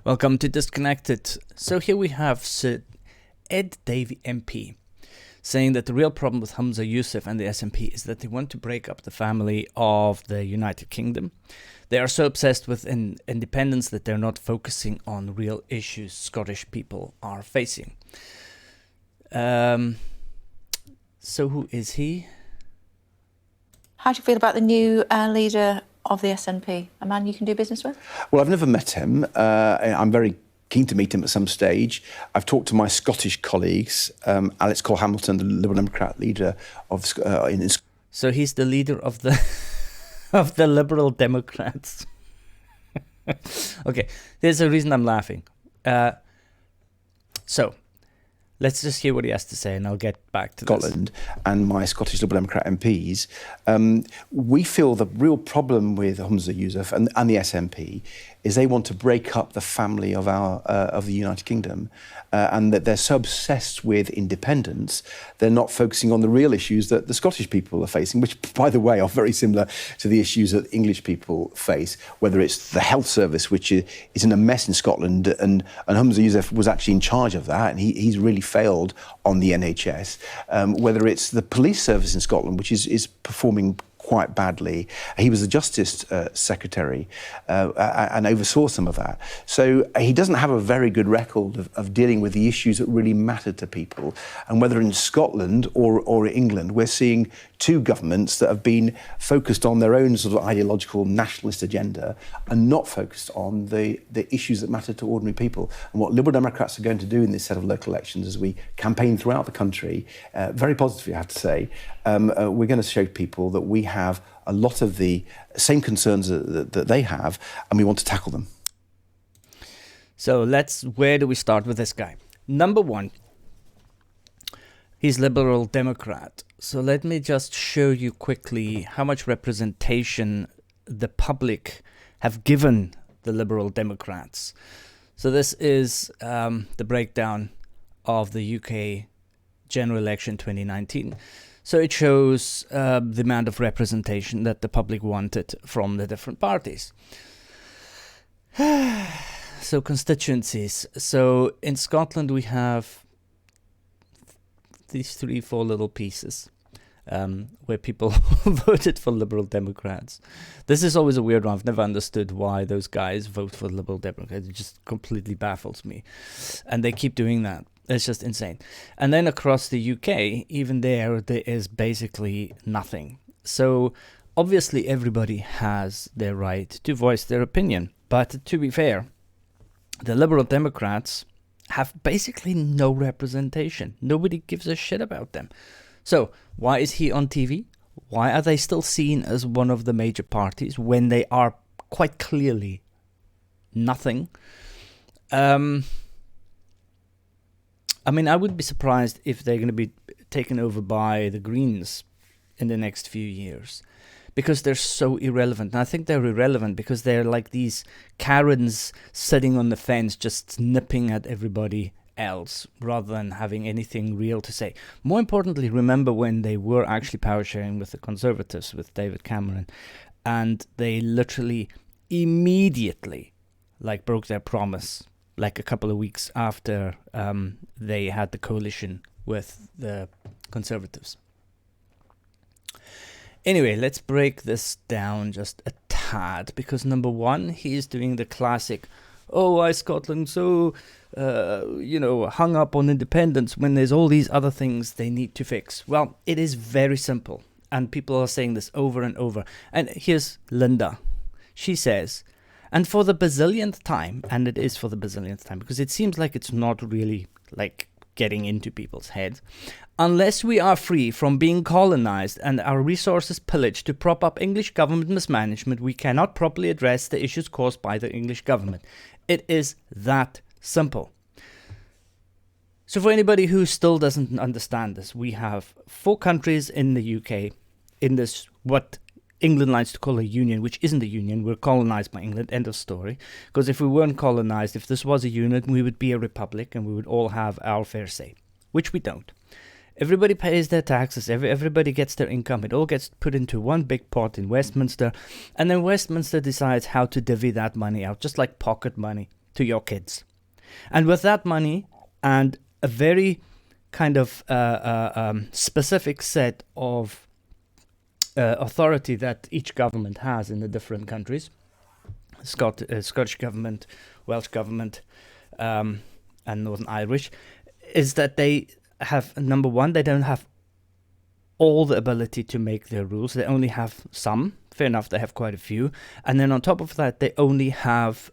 Welcome to Disconnected. So here we have Sir Ed Davey MP saying that the real problem with Humza Yousaf and the SNP is that they want to break up the family of the United Kingdom. They are so obsessed with independence that they're not focusing on real issues Scottish people are facing. So who is he? How do you feel about the new leader of the SNP? A man you can do business with? Well, I've never met him. I'm very keen to meet him at some stage. I've talked to my Scottish colleagues, Alex Cole-Hamilton, the Liberal Democrat leader of So he's the leader of the of the Liberal Democrats. Okay, there's a reason I'm laughing. So let's just hear what he has to say, and I'll get back to Scotland and my Scottish Liberal Democrat MPs. We feel the real problem with Humza Yousaf and the SNP is they want to break up the family of the United Kingdom, and that they're so obsessed with independence, they're not focusing on the real issues that the Scottish people are facing, which, by the way, are very similar to the issues that English people face, whether it's the health service, which is in a mess in Scotland, and Humza Yousaf was actually in charge of that, and he's really failed on the NHS, whether it's the police service in Scotland, which is performing quite badly. He was the Justice Secretary and oversaw some of that. So he doesn't have a very good record of dealing with the issues that really matter to people. And whether in Scotland or England, we're seeing two governments that have been focused on their own sort of ideological nationalist agenda and not focused on the issues that matter to ordinary people. And what Liberal Democrats are going to do in this set of local elections as we campaign throughout the country, very positively, I have to say, we're going to show people that we have a lot of the same concerns that they have, and we want to tackle them. So where do we start with this guy? Number one, he's Liberal Democrat. So let me just show you quickly how much representation the public have given the Liberal Democrats. So this is the breakdown of the UK general election 2019. So it shows the amount of representation that the public wanted from the different parties. So constituencies. So in Scotland we have these 3-4 little pieces where people voted for Liberal Democrats. This is always a weird one. I've never understood why those guys vote for Liberal Democrats. It just completely baffles me. And they keep doing that. It's just insane. And then across the UK, even there is basically nothing. So obviously everybody has their right to voice their opinion. But to be fair, the Liberal Democrats have basically no representation. Nobody gives a shit about them. So why is he on TV? Why are they still seen as one of the major parties when they are quite clearly nothing? I mean, I would be surprised if they're going to be taken over by the Greens in the next few years, because they're so irrelevant. And I think they're irrelevant because they're like these Karens sitting on the fence just nipping at everybody else rather than having anything real to say. More importantly, remember when they were actually power sharing with the Conservatives, with David Cameron, and they literally immediately broke their promise. Like a couple of weeks after they had the coalition with the Conservatives. Anyway, let's break this down just a tad, because number one, he is doing the classic, oh, why is Scotland so, hung up on independence when there's all these other things they need to fix? Well, it is very simple, and people are saying this over and over. And here's Linda. She says, and for the bazillionth time, and it is for the bazillionth time, because it seems like it's not really getting into people's heads, unless we are free from being colonized and our resources pillaged to prop up English government mismanagement, we cannot properly address the issues caused by the English government. It is that simple. So for anybody who still doesn't understand this, we have 4 countries in the UK in this, what England likes to call a union, which isn't a union. We're colonized by England, end of story. Because if we weren't colonized, if this was a unit, we would be a republic and we would all have our fair say, which we don't. Everybody pays their taxes, everybody gets their income, it all gets put into one big pot in Westminster, and then Westminster decides how to divvy that money out, just like pocket money, to your kids. And with that money and a very kind of specific set of authority that each government has in the different countries, Scottish government, Welsh government, and Northern Irish, is that they have, number one, they don't have all the ability to make their rules. They only have some. Fair enough, they have quite a few. And then on top of that, they only have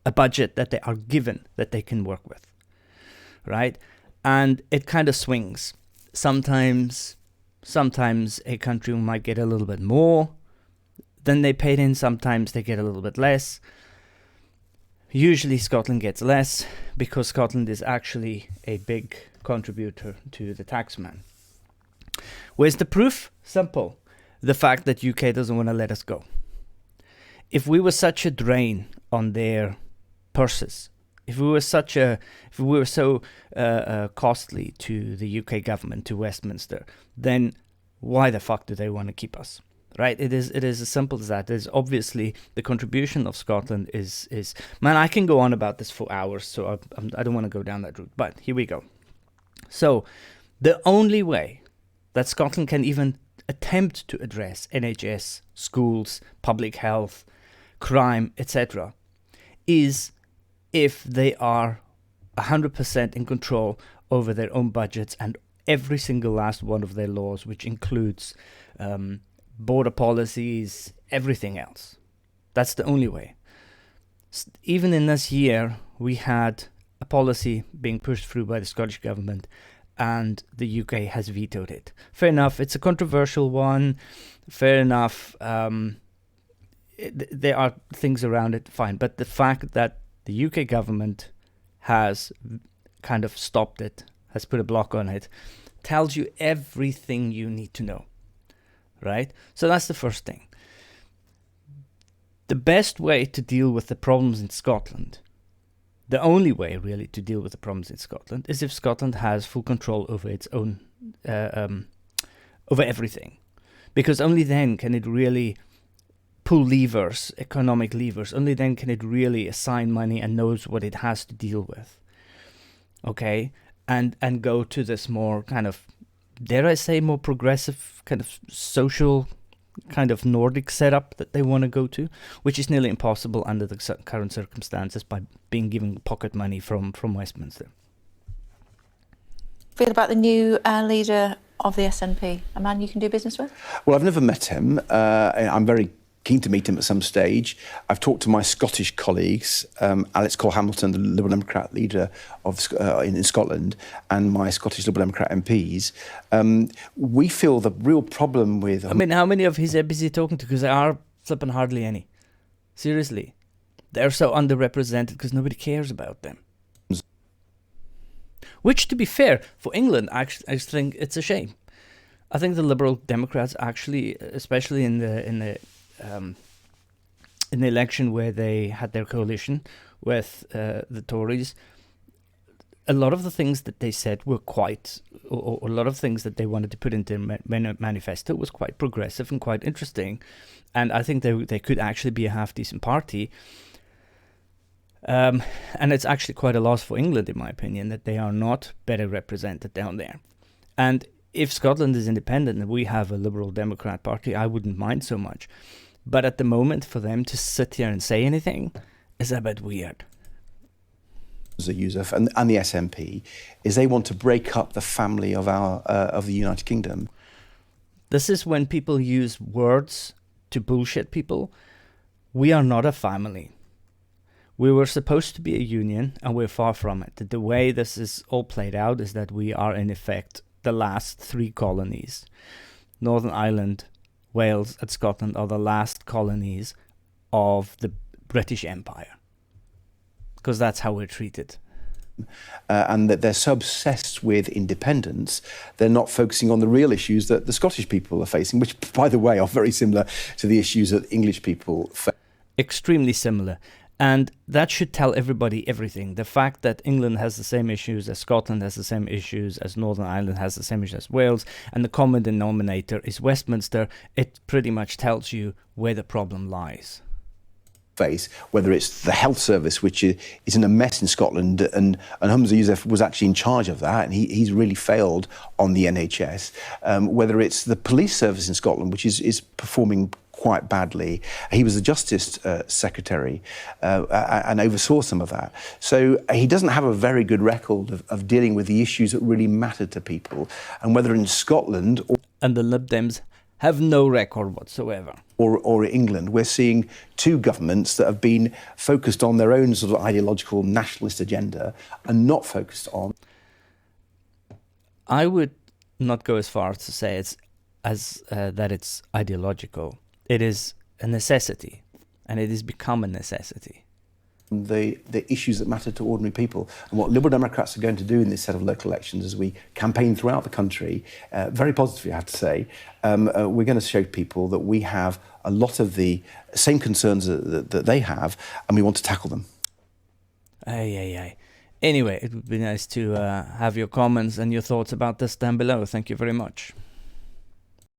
a budget that they are given that they can work with, right? And it kind of swings. Sometimes a country might get a little bit more than they paid in. Sometimes they get a little bit less. Usually Scotland gets less because Scotland is actually a big contributor to the taxman. Where's the proof? Simple. The fact that UK doesn't want to let us go. If we were such a drain on their purses, if we were so costly to the UK government, to Westminster, then why the fuck do they want to keep us? Right? It is as simple as that. There's obviously the contribution of Scotland is man, I can go on about this for hours, so I don't want to go down that route. But here we go. So the only way that Scotland can even attempt to address NHS, schools, public health, crime, etc., is if they are 100% in control over their own budgets and every single last one of their laws, which includes border policies, everything else. That's the only way. Even in this year, we had a policy being pushed through by the Scottish government, and the UK has vetoed it. Fair enough, it's a controversial one. Fair enough, there are things around it, fine. But the fact that the UK government has kind of stopped it, has put a block on it, tells you everything you need to know, right? So that's the first thing. The best way to deal with the problems in Scotland, the only way really to deal with the problems in Scotland, is if Scotland has full control over its own, over everything. Because only then can it really pull levers, economic levers. Only then can it really assign money and knows what it has to deal with. Okay? And go to this more kind of, dare I say, more progressive kind of social kind of Nordic setup that they want to go to, which is nearly impossible under the current circumstances by being given pocket money from Westminster. Feel about the new leader of the SNP, a man you can do business with? Well, I've never met him. I'm very keen to meet him at some stage. I've talked to my Scottish colleagues, Alex Cole-Hamilton, the Liberal Democrat leader of in Scotland, and my Scottish Liberal Democrat MPs. We feel the real problem with... I mean, how many of his MPs is he talking to? Because there are flipping hardly any. Seriously. They're so underrepresented because nobody cares about them. Which, to be fair, for England, I think it's a shame. I think the Liberal Democrats actually, especially in the election where they had their coalition with the Tories, a lot of the things that they said were quite, or a lot of things that they wanted to put into their manifesto was quite progressive and quite interesting. And I think they could actually be a half-decent party. And it's actually quite a loss for England, in my opinion, that they are not better represented down there. And if Scotland is independent and we have a Liberal Democrat party, I wouldn't mind so much. But at the moment, for them to sit here and say anything is a bit weird. Humza Yousaf and the SNP is they want to break up the family of of the United Kingdom. This is when people use words to bullshit people. We are not a family. We were supposed to be a union, and we're far from it. The way this is all played out is that we are, in effect, the last three colonies. Northern Ireland, Wales, and Scotland are the last colonies of the British Empire. Because that's how we're treated. And that they're so obsessed with independence, they're not focusing on the real issues that the Scottish people are facing, which, by the way, are very similar to the issues that English people face. Extremely similar. And that should tell everybody everything. The fact that England has the same issues as Scotland has the same issues as Northern Ireland has the same issues as Wales, and the common denominator is Westminster, it pretty much tells you where the problem lies. face, whether it's the health service, which is in a mess in Scotland, and Humza Yousaf was actually in charge of that, and he's really failed on the NHS, whether it's the police service in Scotland, which is performing quite badly. He was the Justice Secretary and oversaw some of that. So he doesn't have a very good record of dealing with the issues that really matter to people. And whether in Scotland and the Lib Dems have no record whatsoever. Or England, we're seeing two governments that have been focused on their own sort of ideological nationalist agenda and not focused on. I would not go as far as to say that it's ideological. It is a necessity, and it has become a necessity. The issues that matter to ordinary people. And what Liberal Democrats are going to do in this set of local elections as we campaign throughout the country, very positively I have to say, we're going to show people that we have a lot of the same concerns that they have, and we want to tackle them. Anyway, it would be nice to have your comments and your thoughts about this down below. Thank you very much.